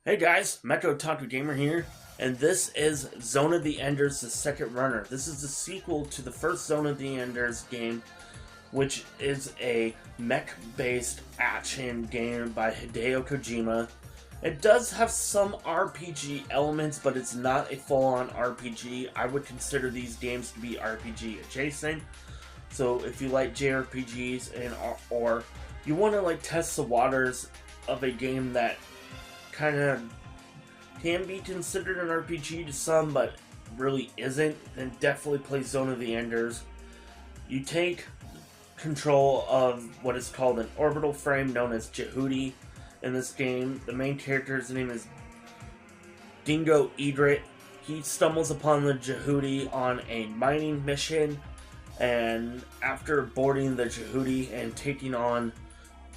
Hey guys, Metro Taku Gamer here, and this is Zone of the Enders, the second runner. This is the sequel to the first Zone of the Enders game, which is a mech-based action game by Hideo Kojima. It does have some RPG elements, but it's not a full-on RPG. I would consider these games to be RPG adjacent. So if you like JRPGs or you want to test the waters of a game that kind of can be considered an RPG to some, but really isn't, then definitely play Zone of the Enders. You take control of what is called an orbital frame known as Jehudi in this game. The main character's name is Dingo Idrit. He stumbles upon the Jehudi on a mining mission, and after boarding the Jehudi and taking on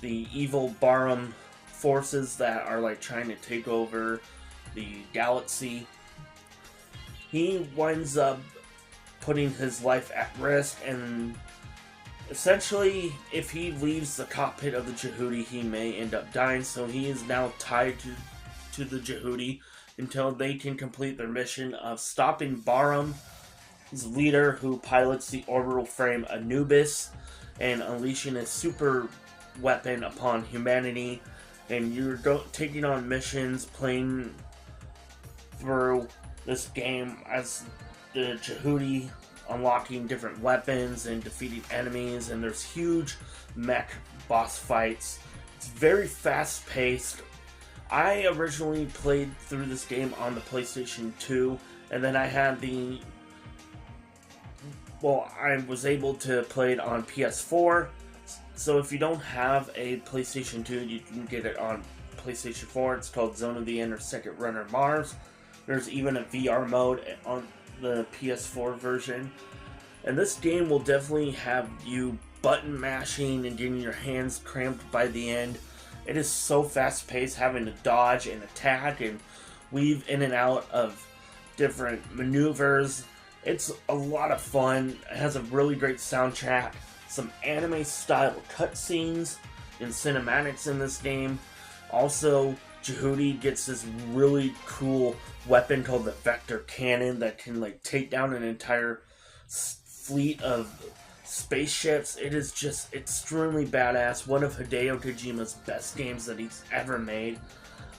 the evil Barum forces that are trying to take over the galaxy, he winds up putting his life at risk, and essentially if he leaves the cockpit of the Jehudi he may end up dying. So he is now tied to the Jehudi until they can complete their mission of stopping Barum, his leader, who pilots the orbital frame Anubis, and unleashing a super weapon upon humanity. And you're taking on missions, playing through this game as the Jehudi, unlocking different weapons and defeating enemies, and there's huge mech boss fights. It's very fast paced. I originally played through this game on the PlayStation 2, and then I had I was able to play it on PS4. So if you don't have a PlayStation 2, you can get it on PlayStation 4. It's called Zone of the Enders Second Runner Mars. There's even a VR mode on the PS4 version. And this game will definitely have you button mashing and getting your hands cramped by the end. It is so fast paced, having to dodge and attack and weave in and out of different maneuvers. It's a lot of fun. It has a really great soundtrack, some anime style cutscenes and cinematics in this game. Also, Jehudi gets this really cool weapon called the Vector Cannon that can take down an entire fleet of spaceships. It is just extremely badass. One of Hideo Kojima's best games that he's ever made.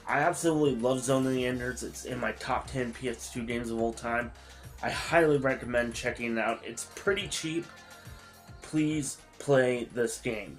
I absolutely love Zone of the Enders. It's in my top 10 PS2 games of all time. I highly recommend checking it out. It's pretty cheap. Please play this game.